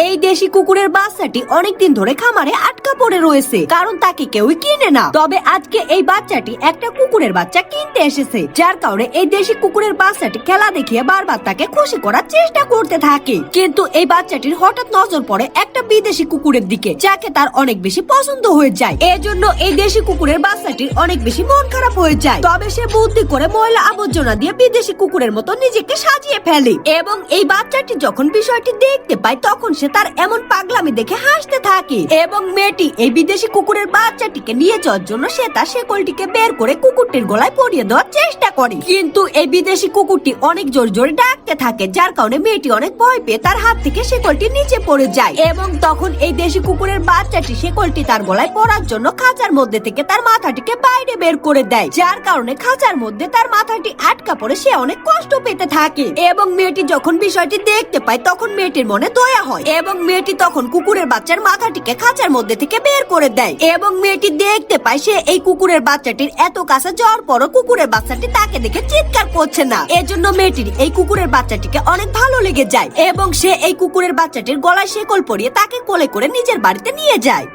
এই দেশি কুকুরের বাচ্চাটি অনেকদিন ধরে খামারে আটকা পড়ে রয়েছে, কারণ তাকে কেউই কিনে না। তবে আজকে এই বাচ্চাটি একটা কুকুরের বাচ্চা কিনতে এসেছে, যার কারণে এই দেশি কুকুরের বাচ্চাটি খেলা দেখিয়ে বারবার তাকে খুশি করার চেষ্টা করতে থাকে। কিন্তু এই বাচ্চাটির হঠাৎ নজর পড়ে একটা বিদেশি কুকুরের দিকে, যাকে তার অনেক বেশি পছন্দ হয়ে যায়। এজন্য এই দেশি কুকুরের বাচ্চাটির অনেক বেশি মন খারাপ হয়ে যায়। তবে সে বুদ্ধি করে ময়লা আবর্জনা দিয়ে বিদেশি কুকুরের মতো নিজেকে সাজিয়ে ফেলে, এবং এই বাচ্চাটি যখন বিষয়টি দেখতে পায় তখন সে তার এমন পাগলামি দেখে হাসতে থাকে। এবং মেয়েটি এই বিদেশি কুকুরের বাচ্চাটিকে নিয়ে যাওয়ার জন্য সে তার শেকলটিকে বের করে কুকুরটির গলায় পরিয়ে দেওয়ার চেষ্টা করে। কিন্তু এই বিদেশি কুকুরটি অনেক জোরে জোরে ডাকতে থাকে, যার কারণে মেয়েটি অনেক ভয় পেয়ে তার হাত থেকে শেকলটি নিচে পড়ে যায়। এবং তখন এই দেশি কুকুরের বাচ্চাটি শেকলটি তার গলায় পরার জন্য খাঁচার মধ্যে থেকে তার মাথাটিকে বাইরে বের করে দেয়, যার কারণে খাঁচার মধ্যে তার মাথাটি আটকা পড়ে সে অনেক কষ্ট পেতে থাকে। এবং মেয়েটি যখন বিষয়টি দেখতে পায় তখন মেয়েটির মনে দয়া হয়, এবং মেয়েটি তখন কুকুরের বাচ্চার মাথাটিকে খাঁচার মধ্যে থেকে বের করে দেয়। এবং মেয়েটি দেখতে পায় সে এই কুকুরের বাচ্চাটির এত কাছে যাওয়ার পরও কুকুরের বাচ্চাটি তাকে দেখে চিৎকার করছে না। এজন্য মেয়েটির এই কুকুরের বাচ্চাটিকে অনেক ভালো লেগে যায়, এবং সে এই কুকুরের বাচ্চাটির গলায় শেকল পরিয়ে তাকে কোলে করে নিজের বাড়িতে নিয়ে যায়।